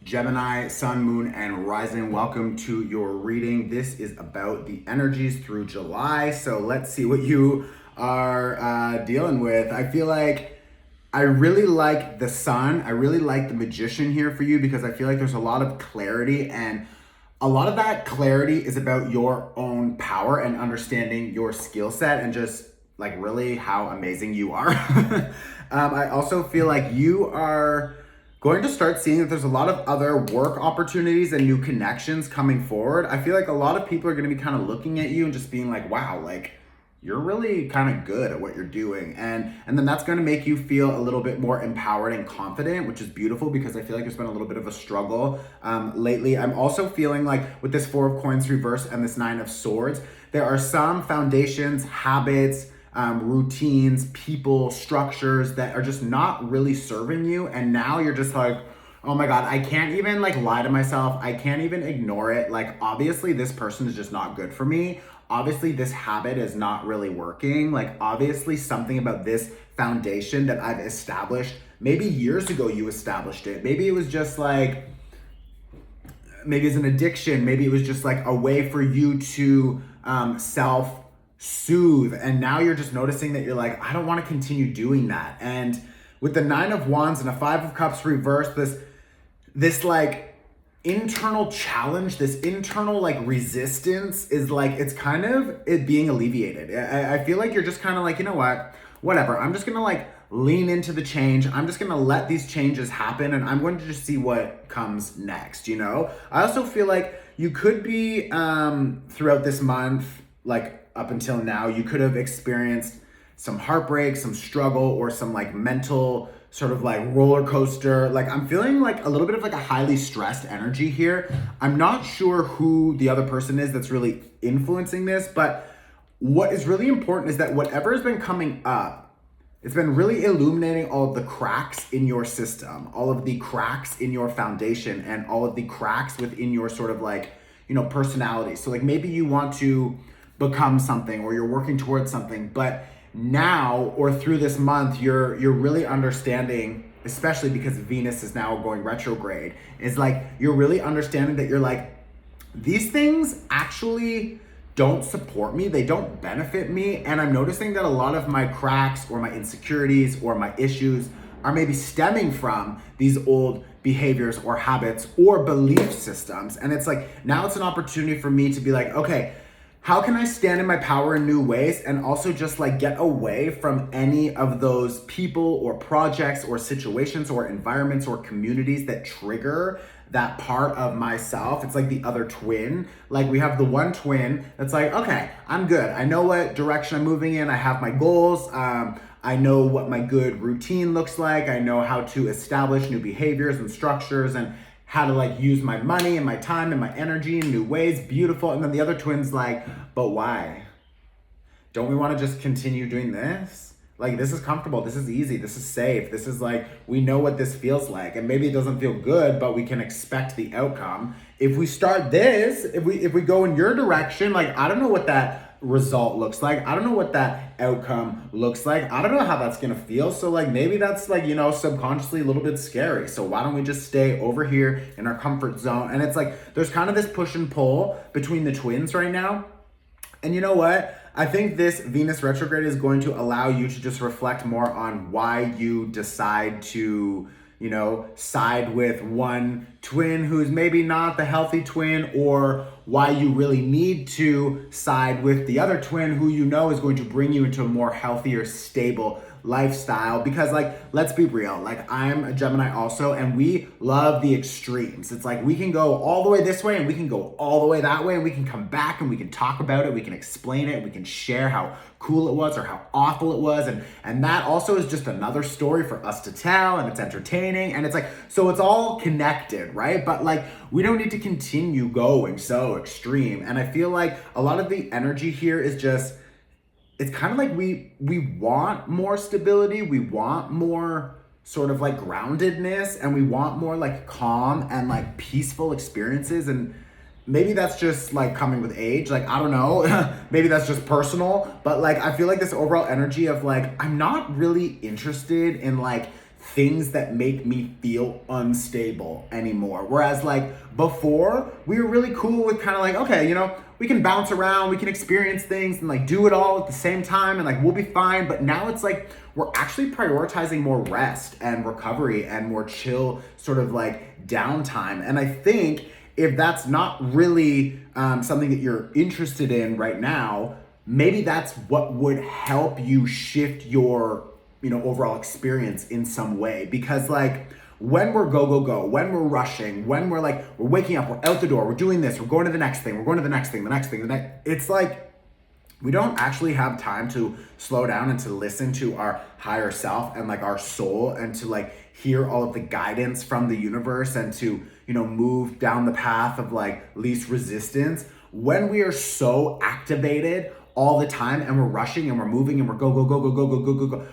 Gemini, Sun, Moon, and Rising. Welcome to your reading. This is about the energies through July. So let's see what you are dealing with. I feel like I really like the Sun. I really like the Magician here for you because I feel like there's a lot of clarity, and a lot of that clarity is about your own power and understanding your skill set and just like really how amazing you are. I also feel like you are going to start seeing that there's a lot of other work opportunities and new connections coming forward. I feel like a lot of people are going to be kind of looking at you and just being like, wow, like you're really kind of good at what you're doing. And then that's going to make you feel a little bit more empowered and confident, which is beautiful because I feel like there's been a little bit of a struggle lately. I'm also feeling like with this Four of Coins reverse and this Nine of Swords, there are some foundations, habits, routines, people, structures that are just not really serving you. And now you're just like, oh my God, I can't even like lie to myself. I can't even ignore it. Like, obviously this person is just not good for me. Obviously this habit is not really working. Like, obviously something about this foundation that I've established, maybe years ago you established it. Maybe it was just like, maybe it's an addiction. Maybe it was just like a way for you to self-soothe. And now you're just noticing that you're like, I don't want to continue doing that. And with the Nine of Wands and a Five of Cups reversed, this like internal challenge, this internal like resistance is like, it's kind of it being alleviated. I feel like you're just kind of like, you know what, whatever. I'm just going to like lean into the change. I'm just going to let these changes happen and I'm going to just see what comes next, you know? I also feel like you could be throughout this month, like up until now, you could have experienced some heartbreak, some struggle, or some like mental sort of like roller coaster. Like, I'm feeling like a little bit of like a highly stressed energy here. I'm not sure who the other person is that's really influencing this, but what is really important is that whatever has been coming up, it's been really illuminating all of the cracks in your system, all of the cracks in your foundation, and all of the cracks within your sort of like, you know, personality. So like maybe you want to become something or you're working towards something, but now or through this month, you're really understanding, especially because Venus is now going retrograde, is like you're really understanding that you're like, these things actually don't support me, they don't benefit me. And I'm noticing that a lot of my cracks or my insecurities or my issues are maybe stemming from these old behaviors or habits or belief systems. And it's like, now it's an opportunity for me to be like, okay, how can I stand in my power in new ways and also just like get away from any of those people or projects or situations or environments or communities that trigger that part of myself? It's like the other twin. Like, we have the one twin that's like, okay, I'm good. I know what direction I'm moving in. I have my goals. I know what my good routine looks like. I know how to establish new behaviors and structures and how to like use my money and my time and my energy in new ways. Beautiful. And then the other twin's like, but why? Don't we want to just continue doing this? Like, this is comfortable. This is easy. This is safe. This is like, we know what this feels like. And maybe it doesn't feel good, but we can expect the outcome. If we start this, if we go in your direction, like, I don't know what that result looks like. I don't know what that outcome looks like. I don't know how that's gonna feel. So like, maybe that's like, you know, subconsciously a little bit scary. So why don't we just stay over here in our comfort zone? And it's like, there's kind of this push and pull between the twins right now. And you know what? I think this Venus retrograde is going to allow you to just reflect more on why you decide to, you know, side with one twin who's maybe not the healthy twin, or why you really need to side with the other twin who you know is going to bring you into a more healthier, stable lifestyle. Because like, let's be real, like, I'm a Gemini also, and we love the extremes. It's like, we can go all the way this way and we can go all the way that way, and we can come back and we can talk about it, we can explain it, we can share how cool it was or how awful it was, and that also is just another story for us to tell, and it's entertaining, and it's like, so it's all connected, right? But like, we don't need to continue going so extreme. And I feel like a lot of the energy here is just, it's kind of like we want more stability, we want more sort of like groundedness, and we want more like calm and like peaceful experiences. And maybe that's just like coming with age, like, I don't know. Maybe that's just personal, but like, I feel like this overall energy of like, I'm not really interested in like things that make me feel unstable anymore. Whereas like before, we were really cool with kind of like, okay, you know, we can bounce around, we can experience things and like do it all at the same time and like we'll be fine. But now it's like we're actually prioritizing more rest and recovery and more chill sort of like downtime. And I think if that's not really something that you're interested in right now, maybe that's what would help you shift your, you know, overall experience in some way. Because like when we're go, when we're rushing, when we're like, we're waking up, we're out the door, we're doing this, we're going to the next thing, we're going to the next thing, it's like, we don't actually have time to slow down and to listen to our higher self and like our soul and to like hear all of the guidance from the universe and to, you know, move down the path of like least resistance. When we are so activated all the time and we're rushing and we're moving and we're go,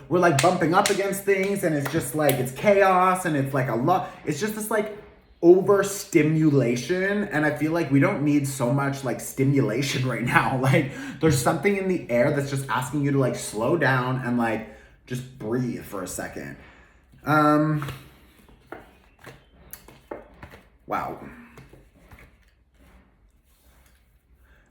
we're like bumping up against things and it's just like, it's chaos and it's like a lot, it's just this like overstimulation. And I feel like we don't need so much like stimulation right now. Like there's something in the air that's just asking you to like slow down and like just breathe for a second. Wow.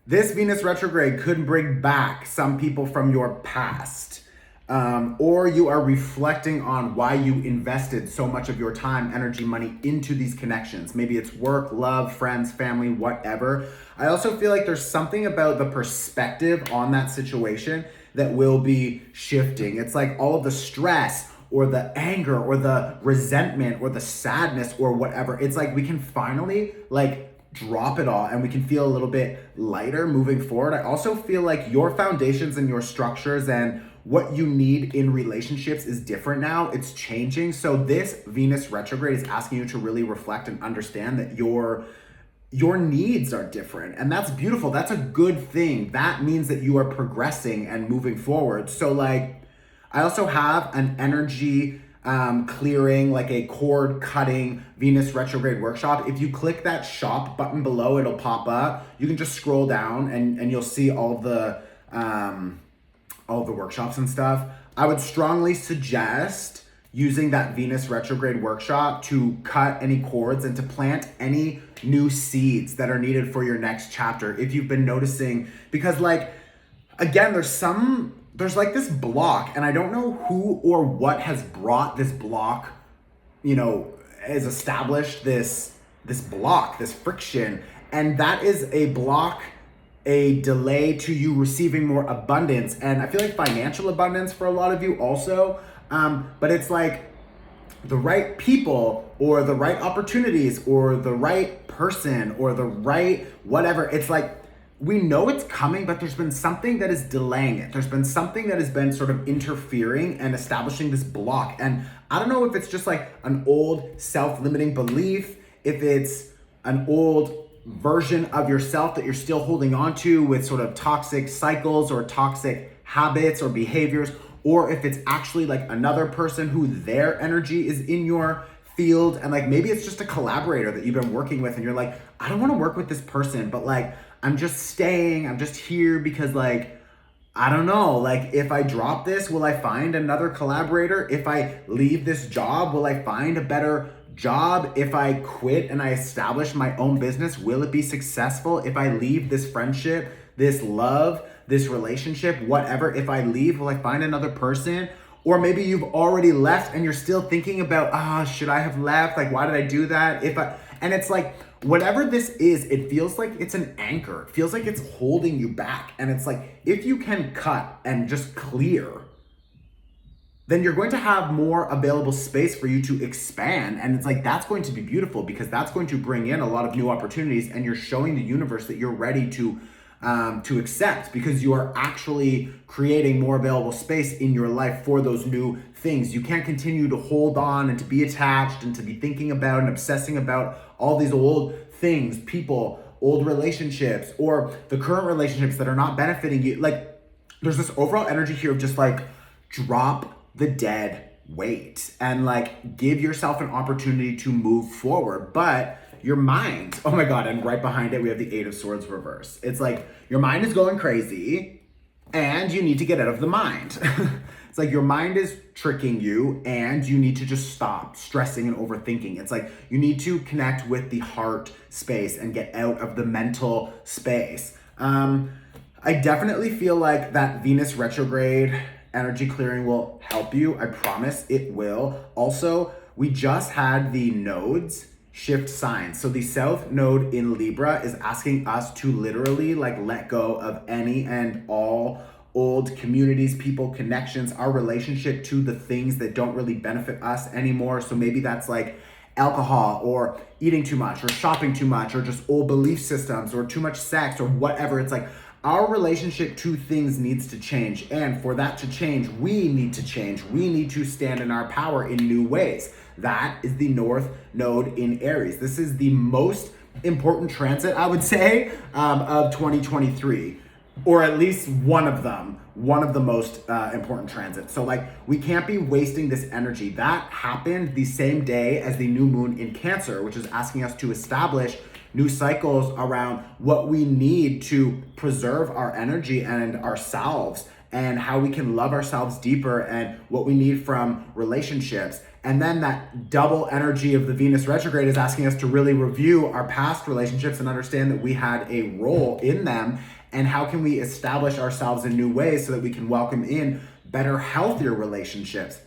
This Venus retrograde could bring back some people from your past, or you are reflecting on why you invested so much of your time, energy, money into these connections. Maybe it's work, love, friends, family, whatever. I also feel like there's something about the perspective on that situation that will be shifting. It's like all of the stress or the anger or the resentment or the sadness or whatever. It's like we can finally like drop it all and we can feel a little bit lighter moving forward. I also feel like your foundations and your structures and what you need in relationships is different now. It's changing. So this Venus retrograde is asking you to really reflect and understand that your needs are different. And that's beautiful. That's a good thing. That means that you are progressing and moving forward. So like, I also have an energy clearing, like a cord cutting Venus retrograde workshop. If you click that shop button below, it'll pop up. You can just scroll down and you'll see all the workshops and stuff. I would strongly suggest using that Venus retrograde workshop to cut any cords and to plant any new seeds that are needed for your next chapter. If you've been noticing, because like, again, there's like this block and I don't know who or what has brought this block, you know, has established this block, this friction. And that is a block, a delay to you receiving more abundance. And I feel like financial abundance for a lot of you also, but it's like the right people or the right opportunities or the right person or the right whatever. It's like, we know it's coming, but there's been something that is delaying it. There's been something that has been sort of interfering and establishing this block. And I don't know if it's just like an old self-limiting belief, if it's an old version of yourself that you're still holding on to with sort of toxic cycles or toxic habits or behaviors, or if it's actually like another person who their energy is in your field. And like, maybe it's just a collaborator that you've been working with and you're like, I don't want to work with this person, but like, I'm just here because like, I don't know, like if I drop this, will I find another collaborator? If I leave this job, will I find a better job? If I quit and I establish my own business, will it be successful? If I leave this friendship, this love, this relationship, whatever, if I leave, will I find another person? Or maybe you've already left and you're still thinking about, should I have left? Like, why did I do that? And it's like, whatever this is, it feels like it's an anchor. It feels like it's holding you back. And it's like, if you can cut and just clear, then you're going to have more available space for you to expand. And it's like, that's going to be beautiful because that's going to bring in a lot of new opportunities and you're showing the universe that you're ready to accept because you are actually creating more available space in your life for those new things. You can't continue to hold on and to be attached and to be thinking about and obsessing about all these old things, people, old relationships, or the current relationships that are not benefiting you. Like, there's this overall energy here of just like, drop the dead weight and like give yourself an opportunity to move forward. But your mind, oh my God, and right behind it, we have the Eight of Swords reverse. It's like your mind is going crazy and you need to get out of the mind. It's like your mind is tricking you and you need to just stop stressing and overthinking. It's like you need to connect with the heart space and get out of the mental space. I definitely feel like that Venus retrograde energy clearing will help you. I promise it will. Also, we just had the nodes shift signs. So the south node in Libra is asking us to literally like let go of any and all old communities, people, connections, our relationship to the things that don't really benefit us anymore. So maybe that's like alcohol or eating too much or shopping too much or just old belief systems or too much sex or whatever. It's like our relationship to things needs to change. And for that to change, we need to change. We need to stand in our power in new ways. That is the North Node in Aries. This is the most important transit, I would say, of 2023, or at least one of the most important transits. So like, we can't be wasting this energy. That happened the same day as the new moon in Cancer, which is asking us to establish new cycles around what we need to preserve our energy and ourselves and how we can love ourselves deeper and what we need from relationships. And then that double energy of the Venus retrograde is asking us to really review our past relationships and understand that we had a role in them and how can we establish ourselves in new ways so that we can welcome in better, healthier relationships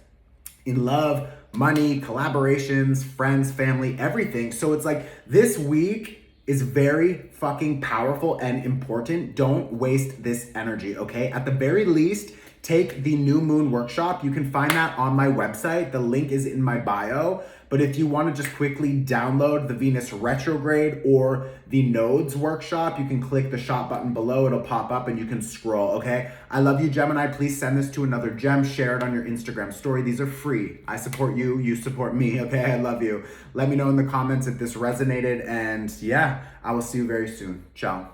in love, money, collaborations, friends, family, everything. So it's like this week is very fucking powerful and important. Don't waste this energy, okay? At the very least, take the new moon workshop. You can find that on my website. The link is in my bio. But if you want to just quickly download the Venus retrograde or the nodes workshop, you can click the shop button below. It'll pop up and you can scroll, okay? I love you, Gemini. Please send this to another gem. Share it on your Instagram story. These are free. I support you. You support me, okay? I love you. Let me know in the comments if this resonated. And yeah, I will see you very soon. Ciao.